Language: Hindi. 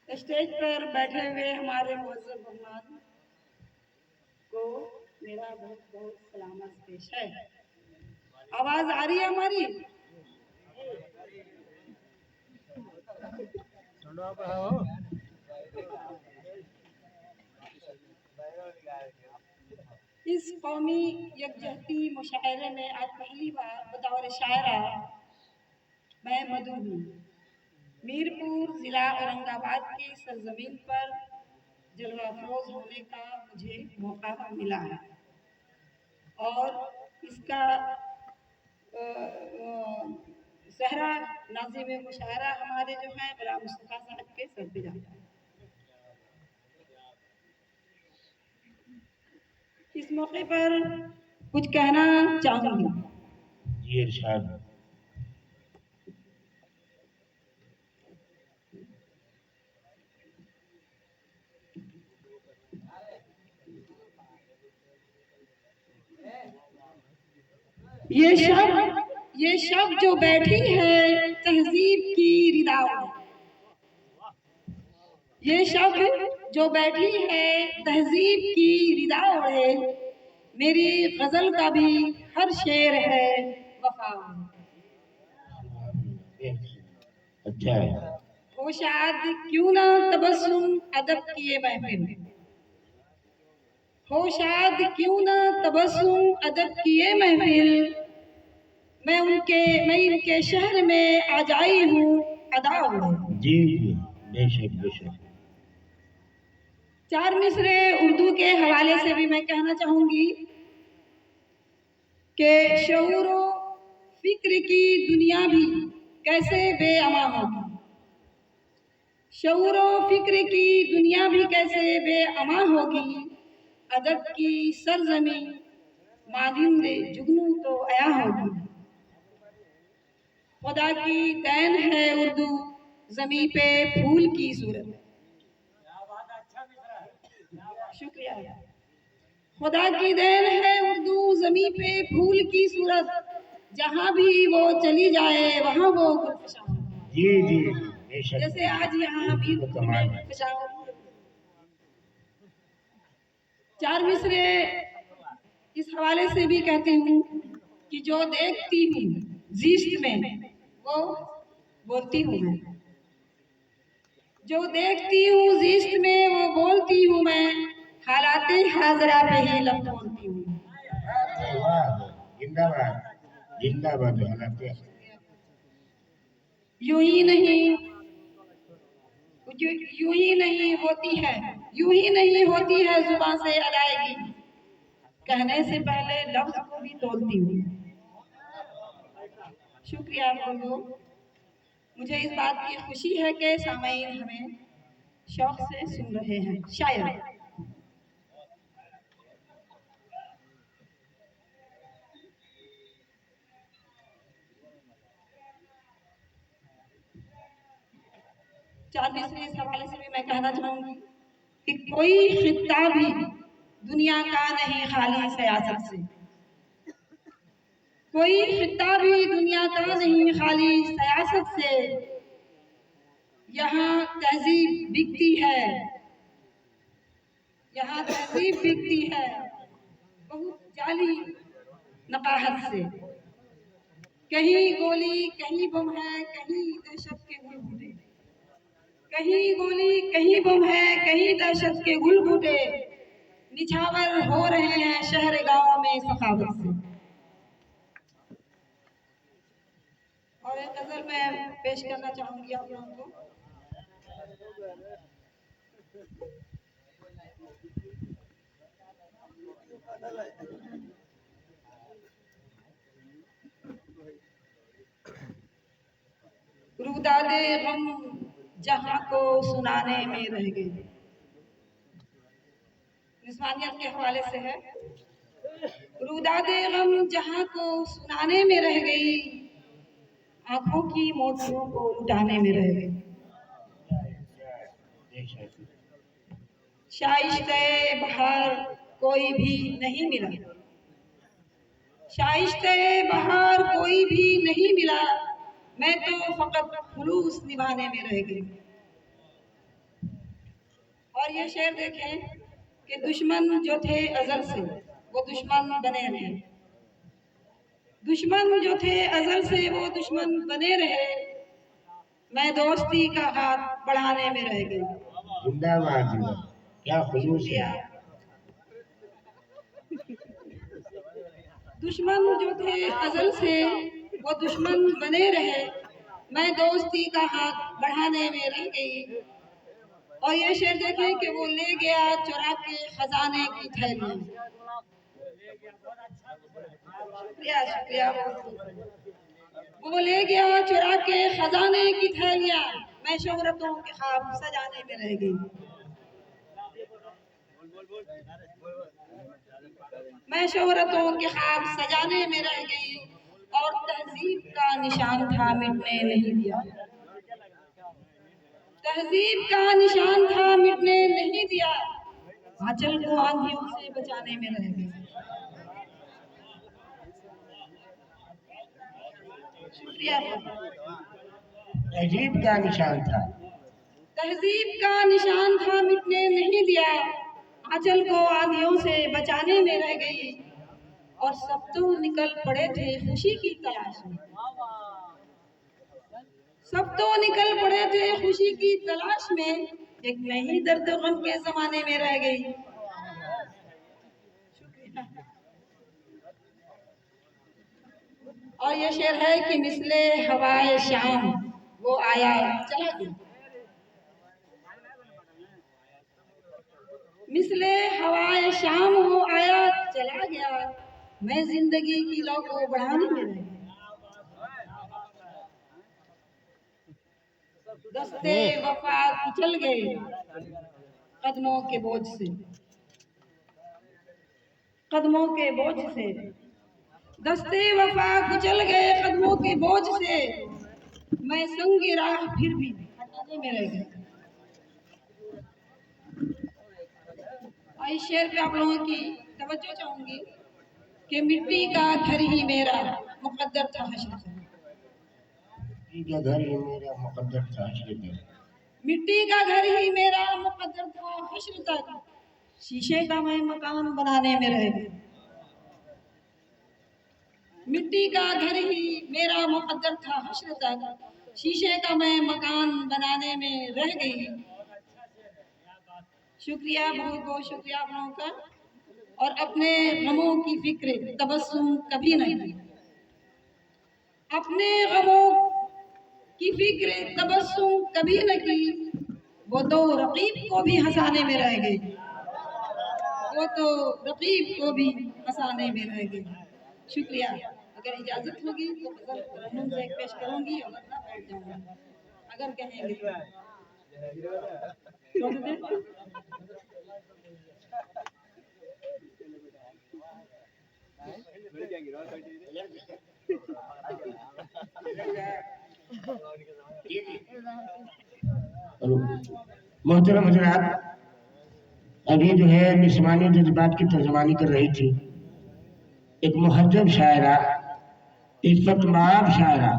स्टेज पर बैठे हुए हमारे मुअज़्ज़ज़ मेहमान को मेरा बहुत बहुत सलामत पेश है। आवाज आ रही है हमारी? इस कौमी यकजहती मुशायरे में आज पहली बार बतौर शायरा मैं मधु हूँ। मीरपुर जिला औरंगाबाद की सरजमीन पर जलवा अफरोज होने का मुझे मौका मिला है और इसका सहरा नाज़िम मुशायरा हमारे जो हैं गुलाम मुस्तफ़ा साहब के सर पे जाता है। इस मौके पर कुछ कहना चाहूंगी। जी इरशाद। ये शब जो बैठी है तहजीब की रिदा ओढ़े, ये शब जो बैठी है तहजीब की रिदा ओढ़े, मेरी गजल का भी हर शेर है वफा। अच्छा है। हो शाद क्यों ना तबस्सुम अदब किए महफिल, हो शाद क्यों ना तबस्सुम अदब किए महफिल, मैं इनके शहर में आज आई हूँ अदा ओढ़े। जी जी बेशक बेशक। चार मिसरे उर्दू के हवाले से भी मैं कहना चाहूंगी कि शऊरो फिक्र की दुनिया भी कैसे बेअमा होगी, शऊरो फिक्र की दुनिया भी कैसे बेअमा होगी, अदब की सरजमी मादिंदे जुगनू तो आया होगी। खुदा की देन है उर्दू जमी पे फूल की सूरत, शुक्रिया। खुदा की देन है उर्दू जमी पे फूल की सूरत, जहाँ भी वो चली जाए वहाँ वो गुलफिशा। जी जी बेशक। जैसे आज यहाँ भी चार मिसरे इस हवाले से भी कहती हूँ कि जो देखती हूँ जीस्ट में वो बोलती हूँ मैं, जो देखती हूँ जीस्ट में वो बोलती हूँ मैं, हालाते हाजरा पे ही लब बोलती हूँ। जिंदाबाद जिंदाबाद। हालाते यूं ही नहीं यूं ही नहीं होती है, यूं ही नहीं होती है जुबान से अदायगी, कहने से पहले लफ्ज को भी तोलती हूँ। शुक्रिया आप लोगों, मुझे इस बात की खुशी है कि सामईन हमें शौक से सुन रहे हैं। शायद 40वें इस हवाले से भी मैं कहना चाहूंगी कि कोई खित्ता भी दुनिया का नहीं खाली सियासत से, कोई खित्ता भी दुनिया का नहीं खाली सियासत से, यहाँ तहजीब बिकती है, यहाँ तहजीब बिकती है बहुत जाली नकाहत से, कहीं गोली कहीं बम है कहीं दहशत के गुलगुले, कहीं गोली कहीं बम है कहीं दहशत के गुलगुले, निछावर हो रहे हैं शहर गांव में सखावत से। और एक गजल मैं पेश करना चाहूंगी आप लोगों को। रुदादे गम जहां को सुनाने में रह गई, निस्वानियत के हवाले से है। रुदादे गम जहां को सुनाने में रह गई, आंखों की मोतियों को लुटाने में रह गई, शाइस्ते बहार कोई भी नहीं मिला, शाइस्ते बहार कोई भी नहीं मिला, मैं तो फकत खुलूस निभाने में रह गई। और ये शेर देखें कि दुश्मन जो थे अजल से वो दुश्मन बने रहे, दुश्मन जो थे अजल से वो दुश्मन बने रहे, मैं दोस्ती का हाथ बढ़ाने में रह गई। जिंदाबाद जिंदाबाद, क्या खुलूस है। दुश्मन जो थे अजल से वो दुश्मन बने रहे, मैं दोस्ती का हाथ बढ़ाने में रह गई। और ये शेर देखें कि वो ले गया चुरा के खजाने की थैली। शुक्रिया शुक्रिया। वो ले गया चुरा के खजाने की थैलियां, मैं शोहरतों के ख्वाब सजाने में रह गई। मैं शोहरतों के ख्वाब सजाने में रह गई, और तहजीब का निशान था मिटने नहीं दिया। तहजीब का निशान था मिटने नहीं दिया, आंचल को आंधियों से बचाने में रह गई। शुक्रिया। तहजीब का निशान था, तहजीब का निशान था मिटने नहीं दिया, आंचल को आंधियों से बचाने में रह गई। और सब तो निकल पड़े थे खुशी की तलाश में, सब तो निकल पड़े थे खुशी की तलाश में, एक मैं ही दर्द गम के जमाने में रह गई। और ये शेर है कि मिसले हवाए शाम वो आया चला गया, मिसले हवाए शाम वो आया चला गया, मैं जिंदगी की लौ को बढ़ाने में रह गई। दस्ते वफा कुचल गए कदमों के बोझ से, कदमों के बोझ से, दस्ते वफा कुचल गए कदमों के बोझ से, मैं संगी राह फिर भी हटाने में रह गई। इस शेर पे आप लोगों की तवज्जो चाहूंगी कि मिट्टी का घर ही मेरा मुकद्दर था हश्र तक, मिट्टी का घर ही मेरा मुकद्दर था हश्र तक, मिट्टी का घर ही मेरा मुकद्दर था हश्र तक, शीशे का मैं मकान बनाने में रह गई। मिट्टी का घर ही मेरा मुकद्दर था हश्र तक, शीशे का मैं मकान बनाने में रह गई। शुक्रिया, बहुत बहुत शुक्रिया आप लोगों का। और अपने गमों की फिक्र तबस्सुम कभी नहीं, अपने गमों की फिक्र तबस्सुम कभी न की, वो तो रकीब को भी हंसाने में रह गई, वो तो रकीब को भी हंसाने में रह गई। शुक्रिया। अगर इजाजत होगी तो गजल तरन्नुम से पेश करूंगी और अपना बैठ जाऊंगा, अगर कहेंगे तो। मोहतरम हजरात, अभी जो है निस्वानी जज्बात की तर्जमानी कर रही थी। एक मुहज्जब शायरा, इफ़्फ़त माब शायरा